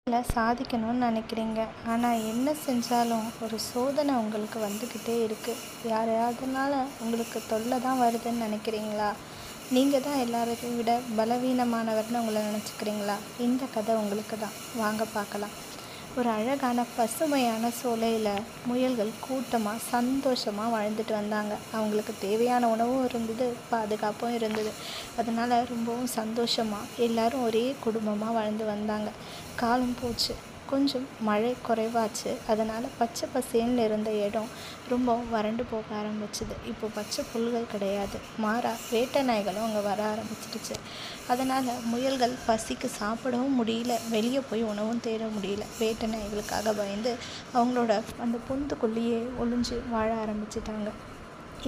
சாதிக்கணும்னு நினைக்கிறீங்க. ஆனால் என்ன செஞ்சாலும் ஒரு சோதனை உங்களுக்கு வந்துக்கிட்டே இருக்குது. யாரையாவதுனால உங்களுக்கு தொல்லை தான் வருதுன்னு நினைக்கிறீங்களா? நீங்கள் தான் எல்லாரையும் விட பலவீனமானவர்னு உங்களை நினச்சிக்கிறீங்களா? இந்த கதை உங்களுக்கு தான். வாங்க பார்க்கலாம். ஒரு அழகான பசுமையான சோலையில் முயல்கள் கூட்டமாக சந்தோஷமாக வாழ்ந்துட்டு வந்தாங்க. அவங்களுக்கு தேவையான உணவும் இருந்தது, பாதுகாப்பும் இருந்தது. அதனால் ரொம்பவும் சந்தோஷமாக எல்லாரும் ஒரே குடும்பமாக வாழ்ந்து வந்தாங்க. காலம் போச்சு. கொஞ்சம் மழை குறைவாச்சு. அதனால் பச்சை பசேல்னு இருந்த இடம் ரொம்ப வறண்டு போக ஆரம்பிச்சுது. இப்போ பச்சை புல்கள் கிடையாது, மாறா வேட்டை நாய்களும் அங்கே வர ஆரம்பிச்சிடுச்சு. அதனால் முயல்கள் பசிக்கு சாப்பிடவும் முடியல, வெளியே போய் உணவும் தேட முடியல. வேட்டை நாய்களுக்காக பயந்து அவங்களோட அந்த பொந்துக்குள்ளேயே ஒளிஞ்சு வாழ ஆரம்பிச்சிட்டாங்க.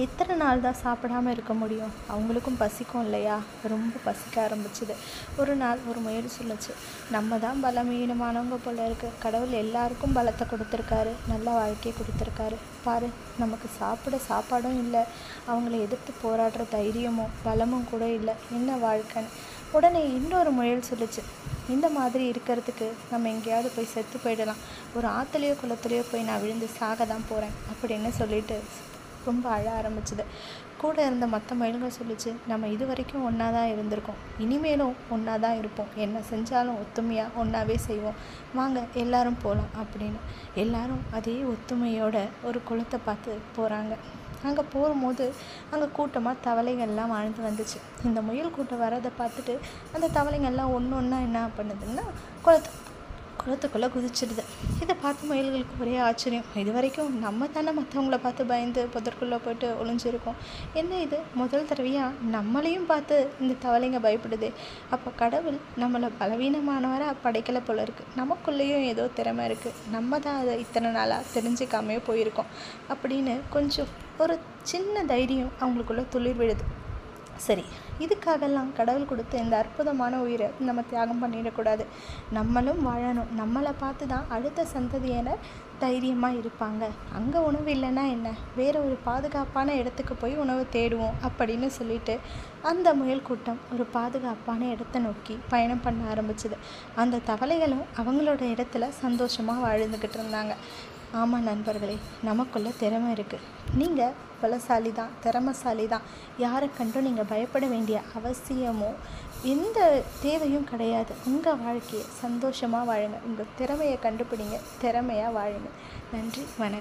எத்தனை நாள் தான் சாப்பிடாமல் இருக்க முடியும்? அவங்களுக்கும் பசிக்கும் இல்லையா? ரொம்ப பசிக்க ஆரம்பிச்சுது. ஒரு நாள் ஒரு முயல் சொல்லுச்சு, நம்ம தான் பலவீனமானவங்க போல இருக்குது. கடவுள் எல்லாருக்கும் பலத்தை கொடுத்துருக்காரு, நல்ல வாழ்க்கையை கொடுத்துருக்காரு. பாரு, நமக்கு சாப்பிட சாப்பாடும் இல்லை, அவங்கள எதிர்த்து போராடுற தைரியமும் பலமும் கூட இல்லை. என்ன வாழ்க்கைன்னு. உடனே இன்னொரு முயல் சொல்லுச்சு, இந்த மாதிரி இருக்கிறதுக்கு நம்ம எங்கேயாவது போய் செத்து போயிடலாம். ஒரு ஆற்றுலையோ குளத்துலையோ போய் நான் விழுந்து சாக தான் போகிறேன் அப்படின்னு சொல்லிட்டு ரொம்ப அழ ஆரம்பிச்சுது. கூட இருந்த மற்ற முயல்கள் சொல்லிச்சு, நம்ம இது வரைக்கும் ஒன்றா தான் இருந்திருக்கோம், இனிமேலும் ஒன்றா தான் இருப்போம். என்ன செஞ்சாலும் ஒத்துமையாக ஒன்றாவே செய்வோம், வாங்க எல்லாரும் போகலாம் அப்படின்னு. எல்லாரும் அதே ஒத்துமையோட ஒரு குளத்தை பார்த்து போகிறாங்க. அங்கே போகும்போது அங்கே கூட்டமாக தவளைகள்லாம் வாழ்ந்து வந்துச்சு. இந்த முயல் கூட்டம் வரதை பார்த்துட்டு அந்த தவளைங்கள்லாம் ஒன்று ஒன்றா என்ன பண்ணுதுன்னா குளத்துக்குள்ளே குதிச்சிடுது. இதை பார்த்து முயல்களுக்கு ஒரே ஆச்சரியம். இது வரைக்கும் நம்ம தானே மற்றவங்கள பார்த்து பயந்து புதற்குள்ளே போய்ட்டு ஒளிஞ்சிருக்கோம். என்ன இது முதல் தடவையாக நம்மளையும் பார்த்து இந்த தவளைங்க பயப்படுது. அப்போ கடவுள் நம்மளை பலவீனமானவராக படைக்கலை போல இருக்குது. நமக்குள்ளேயும் ஏதோ திறமை இருக்குது, நம்ம தான் அதை இத்தனை நாளாக தெரிஞ்சுக்காமே போயிருக்கோம் அப்படின்னு கொஞ்சம் ஒரு சின்ன தைரியம் அவங்களுக்குள்ளே துளிர் விழுது. சரி, இதுக்காகலாம் கடவுள் கொடுத்த இந்த அற்புதமான உயிரை நம்ம தியாகம் பண்ணிடக்கூடாது. நம்மளும் வாழணும். நம்மளை பார்த்து தான் அடுத்த சந்ததியினர் தைரியமாக இருப்பாங்க. அங்கே உணவு இல்லைன்னா என்ன, வேறு ஒரு பாதுகாப்பான இடத்துக்கு போய் உணவு தேடுவோம் அப்படின்னு சொல்லிட்டு அந்த முயல் கூட்டம் ஒரு பாதுகாப்பான இடத்தை நோக்கி பயணம் பண்ண ஆரம்பிச்சுது. அந்த தவளைகளும் அவங்களோட இடத்துல சந்தோஷமாக வாழ்ந்துக்கிட்டு இருந்தாங்க. ஆமாம் நண்பர்களே, நமக்குள்ளே திறமை இருக்குது. நீங்கள் பலசாலி தான், திறமைசாலி தான். யாரை கண்டும் நீங்கள் பயப்பட வேண்டிய அவசியமோ எந்த தேவையும் கிடையாது. உங்கள் வாழ்க்கையை சந்தோஷமாக வாழுங்க. உங்கள் திறமையை கண்டுபிடிங்க, திறமையாக வாழுங்க. நன்றி, வணக்கம்.